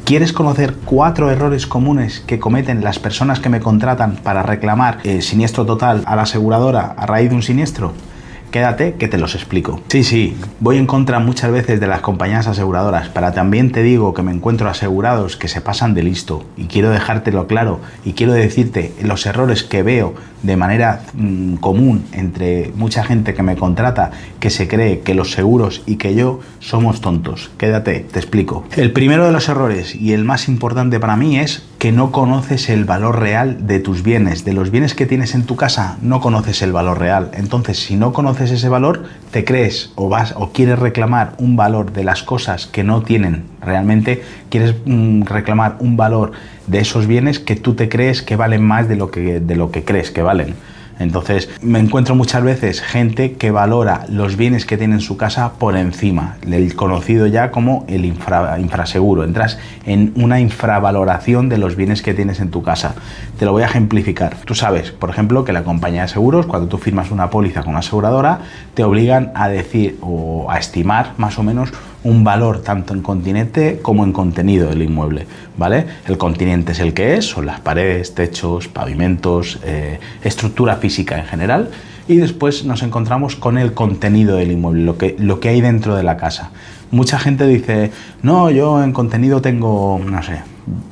¿Quieres conocer 4 errores comunes que cometen las personas que me contratan para reclamar siniestro total a la aseguradora a raíz de un siniestro? Quédate que te los explico. Sí, voy en contra muchas veces de las compañías aseguradoras, pero también te digo que me encuentro asegurados que se pasan de listo y quiero dejártelo claro y quiero decirte los errores que veo de manera común entre mucha gente que me contrata que se cree que los seguros y que yo somos tontos. Quédate, te explico. El primero de los errores y el más importante para mí es que no conoces el valor real de tus bienes, de los bienes que tienes en tu casa, no conoces el valor real. Entonces, si no conoces ese valor, te crees o quieres reclamar un valor de las cosas que no tienen realmente, quieres reclamar un valor de esos bienes que tú te crees que valen más de lo que crees que valen. Entonces me encuentro muchas veces gente que valora los bienes que tiene en su casa por encima, el conocido ya como el infraseguro. Entras en una infravaloración de los bienes que tienes en tu casa. Te lo voy a ejemplificar. Tú sabes, por ejemplo, que la compañía de seguros, cuando tú firmas una póliza con una aseguradora, te obligan a decir o a estimar más o menos un valor tanto en continente como en contenido del inmueble, ¿vale? El continente es el que es, son las paredes, techos, pavimentos, estructura física en general, y después nos encontramos con el contenido del inmueble, lo que hay dentro de la casa. Mucha gente dice, no, yo en contenido tengo, no sé,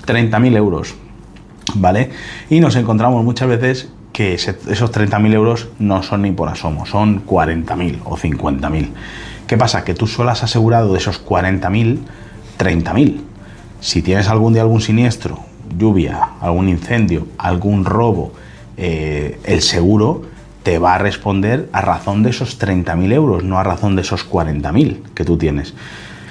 30.000 euros, ¿vale? Y nos encontramos muchas veces que esos 30.000 euros no son ni por asomo, son 40.000 o 50.000. ¿Qué pasa? Que tú solo has asegurado de esos 40.000, 30.000. Si tienes algún día algún siniestro, lluvia, algún incendio, algún robo, el seguro te va a responder a razón de esos 30.000 euros, no a razón de esos 40.000 que tú tienes.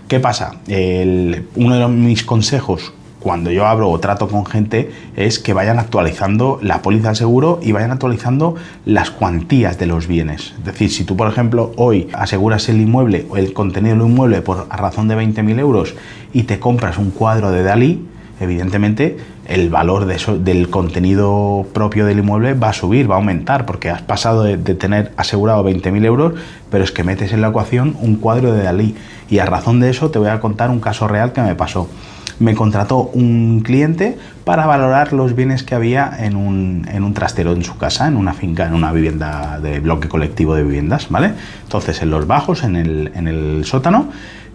¿Qué pasa? Uno de mis consejos cuando yo hablo o trato con gente es que vayan actualizando la póliza de seguro y vayan actualizando las cuantías de los bienes. Es decir, si tú, por ejemplo, hoy aseguras el inmueble o el contenido del inmueble a razón de 20.000 euros y te compras un cuadro de Dalí, evidentemente el valor del contenido propio del inmueble va a subir, va a aumentar, porque has pasado de tener asegurado 20.000 euros, pero es que metes en la ecuación un cuadro de Dalí. Y a razón de eso te voy a contar un caso real que me pasó. Me contrató un cliente para valorar los bienes que había en un trastero en su casa, en una finca, en una vivienda de bloque colectivo de viviendas, ¿vale? Entonces, en los bajos, en el sótano,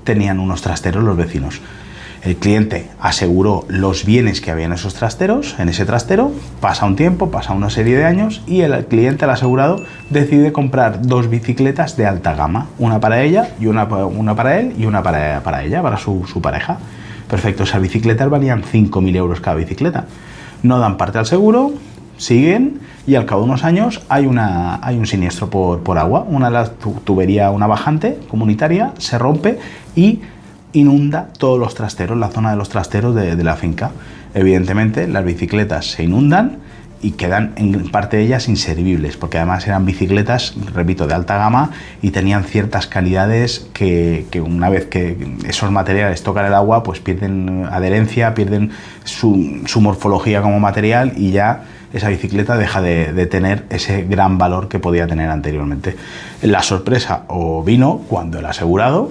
tenían unos trasteros los vecinos. El cliente aseguró los bienes que había en esos trasteros, en ese trastero, pasa un tiempo, pasa una serie de años y el cliente, el asegurado, decide comprar 2 bicicletas de alta gama, una para ella y una para él y una para ella, para su pareja. Perfecto, esas bicicletas valían 5.000 euros cada bicicleta. No dan parte al seguro, siguen y al cabo de unos años hay un siniestro por agua. Una de las tuberías, una bajante comunitaria, se rompe y inunda todos los trasteros, la zona de los trasteros de la finca. Evidentemente las bicicletas se inundan y quedan en parte de ellas inservibles, porque además eran bicicletas, repito, de alta gama y tenían ciertas calidades que una vez que esos materiales tocan el agua, pues pierden adherencia, pierden su morfología como material y ya esa bicicleta deja de tener ese gran valor que podía tener anteriormente. La sorpresa vino cuando el asegurado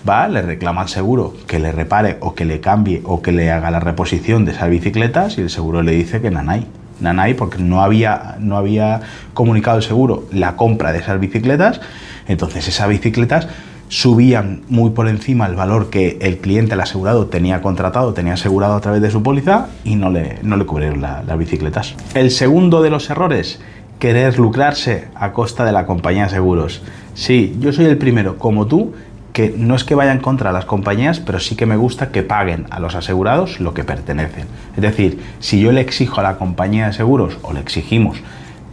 va, le reclama al seguro que le repare o que le cambie o que le haga la reposición de esas bicicletas y el seguro le dice que nanay, porque no había comunicado el seguro la compra de esas bicicletas. Entonces esas bicicletas subían muy por encima el valor que el cliente, el asegurado, tenía contratado, tenía asegurado a través de su póliza y no le cubrieron las bicicletas. El segundo de los errores, querer lucrarse a costa de la compañía de seguros. Sí, yo soy el primero, como tú, que no es que vayan contra las compañías, pero sí que me gusta que paguen a los asegurados lo que pertenecen. Es decir, si yo le exijo a la compañía de seguros, o le exigimos,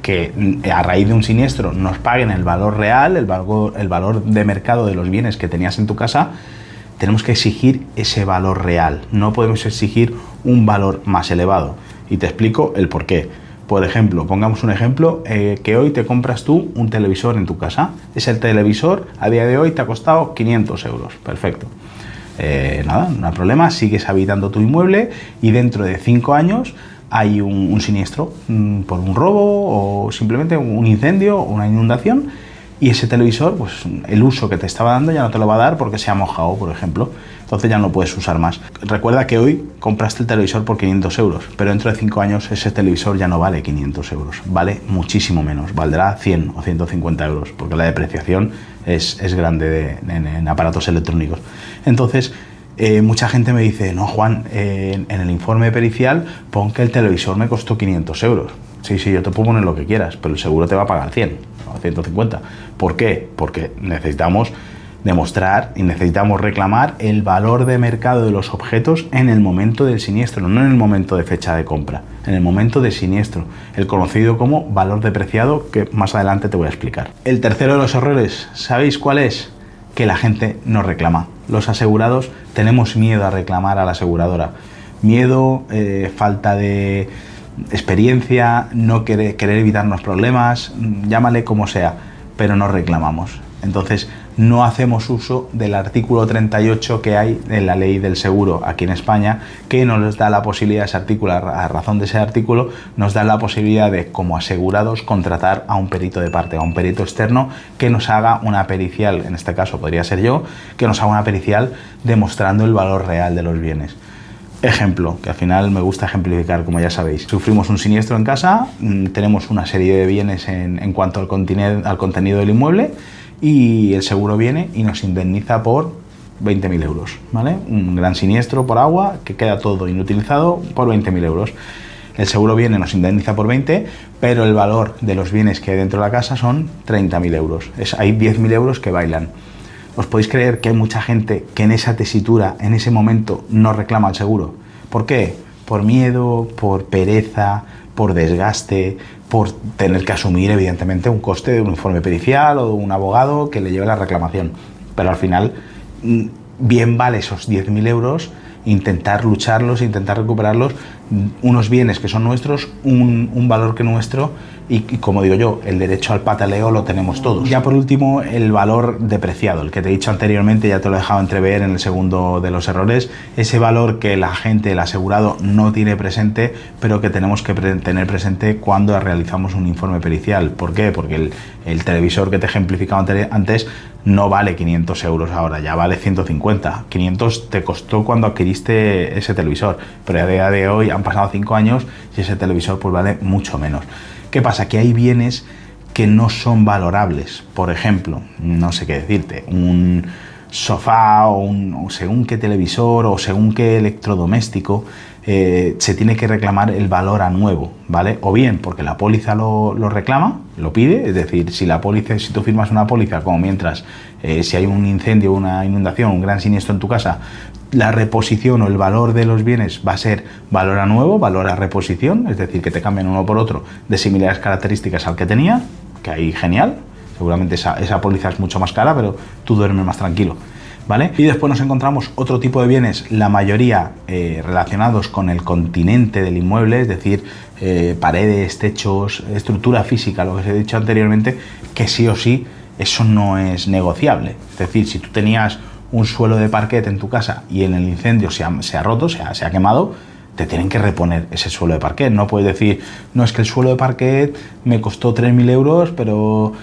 que a raíz de un siniestro nos paguen el valor real, el valor de mercado de los bienes que tenías en tu casa, tenemos que exigir ese valor real. No podemos exigir un valor más elevado. Y te explico el por qué. Por ejemplo, pongamos un ejemplo, que hoy te compras tú un televisor en tu casa. Ese televisor a día de hoy te ha costado 500 euros. Perfecto. Nada, no hay problema, sigues habitando tu inmueble y dentro de 5 años hay un siniestro por un robo o simplemente un incendio o una inundación y ese televisor, pues el uso que te estaba dando ya no te lo va a dar porque se ha mojado, por ejemplo. Entonces ya no lo puedes usar más. Recuerda que hoy compraste el televisor por 500 euros, pero dentro de 5 años ese televisor ya no vale 500 euros, vale muchísimo menos, valdrá 100 o 150 euros, porque la depreciación es grande en aparatos electrónicos. Entonces, mucha gente me dice, no, Juan, en el informe pericial pon que el televisor me costó 500 euros. Sí, yo te puedo poner lo que quieras, pero el seguro te va a pagar 100 o 150. ¿Por qué? Porque necesitamos demostrar y necesitamos reclamar el valor de mercado de los objetos en el momento del siniestro, no en el momento de fecha de compra, en el momento de siniestro, el conocido como valor depreciado, que más adelante te voy a explicar. El tercero de los errores, ¿sabéis cuál es? Que la gente no reclama. Los asegurados tenemos miedo a reclamar a la aseguradora. Miedo, falta de experiencia, no querer evitarnos problemas, llámale como sea, pero no reclamamos. Entonces, no hacemos uso del artículo 38 que hay en la ley del seguro aquí en España, que nos da la posibilidad, ese artículo, a razón de ese artículo, nos da la posibilidad de, como asegurados, contratar a un perito de parte, a un perito externo que nos haga una pericial, en este caso podría ser yo, que nos haga una pericial demostrando el valor real de los bienes. Ejemplo, que al final me gusta ejemplificar, como ya sabéis. Sufrimos un siniestro en casa, tenemos una serie de bienes en cuanto al contenido del inmueble, y el seguro viene y nos indemniza por 20.000 euros, ¿vale? Un gran siniestro por agua que queda todo inutilizado por 20.000 euros. El seguro viene, nos indemniza por 20, pero el valor de los bienes que hay dentro de la casa son 30.000 euros. Hay 10.000 euros que bailan. ¿Os podéis creer que hay mucha gente que en esa tesitura, en ese momento, no reclama el seguro? ¿Por qué? Por miedo, por pereza, por desgaste, por tener que asumir, evidentemente, un coste de un informe pericial o de un abogado que le lleve la reclamación. Pero al final, bien vale esos 10.000 euros, intentar lucharlos, intentar recuperarlos, unos bienes que son nuestros, un valor que nuestro, y como digo yo, el derecho al pataleo lo tenemos todos. Ya por último, el valor depreciado, el que te he dicho anteriormente, ya te lo he dejado entrever en el segundo de los errores, ese valor que la gente, el asegurado, no tiene presente, pero que tenemos que tener presente cuando realizamos un informe pericial. ¿Por qué? Porque el televisor que te he ejemplificado antes no vale 500 euros ahora, ya vale 150. 500 te costó cuando adquiriste ese televisor, pero a día de hoy han pasado 5 años y ese televisor pues vale mucho menos. ¿Qué pasa? Que hay bienes que no son valorables. Por ejemplo, no sé qué decirte, un sofá o según qué televisor o según qué electrodoméstico, se tiene que reclamar el valor a nuevo, ¿vale? O bien porque la póliza lo reclama, lo pide, es decir, si tú firmas una póliza, como mientras, si hay un incendio, una inundación, un gran siniestro en tu casa, la reposición o el valor de los bienes va a ser valor a nuevo, valor a reposición, es decir, que te cambian uno por otro de similares características al que tenía, que ahí genial, seguramente esa póliza es mucho más cara, pero tú duermes más tranquilo, ¿vale? Y después nos encontramos otro tipo de bienes, la mayoría relacionados con el continente del inmueble, es decir, paredes, techos, estructura física, lo que os he dicho anteriormente, que sí o sí eso no es negociable. Es decir, si tú tenías un suelo de parquet en tu casa y en el incendio se ha roto, se ha quemado, te tienen que reponer ese suelo de parquet. No puedes decir, no, es que el suelo de parquet me costó 3.000 euros, pero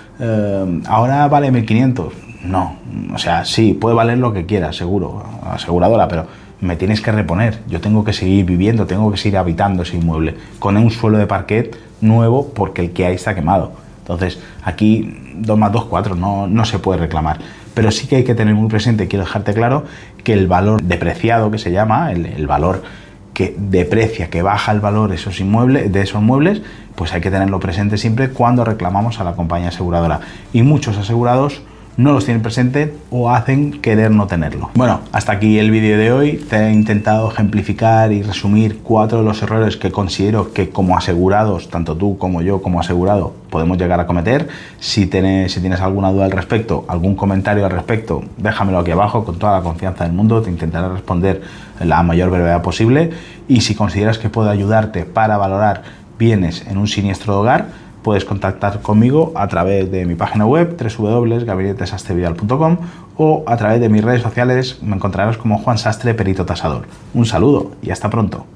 ahora vale 1.500. No, o sea, sí, puede valer lo que quieras, seguro, aseguradora, pero me tienes que reponer. Yo tengo que seguir viviendo, tengo que seguir habitando ese inmueble con un suelo de parquet nuevo porque el que hay está quemado. Entonces, aquí 2 más 2, 4, no se puede reclamar. Pero sí que hay que tener muy presente, quiero dejarte claro, que el valor depreciado, que se llama, el valor que deprecia, que baja el valor de esos muebles, pues hay que tenerlo presente siempre cuando reclamamos a la compañía aseguradora. Y muchos asegurados no los tienen presente o hacen querer no tenerlo. Bueno, hasta aquí el vídeo de hoy. Te he intentado ejemplificar y resumir 4 de los errores que considero que como asegurados, tanto tú como yo como asegurado, podemos llegar a cometer. Si tienes alguna duda al respecto, algún comentario al respecto, déjamelo aquí abajo con toda la confianza del mundo. Te intentaré responder en la mayor brevedad posible. Y si consideras que puedo ayudarte para valorar bienes en un siniestro de hogar, puedes contactar conmigo a través de mi página web www.gabinetesastrevidal.com o a través de mis redes sociales. Me encontrarás como Juan Sastre, perito tasador. Un saludo y hasta pronto.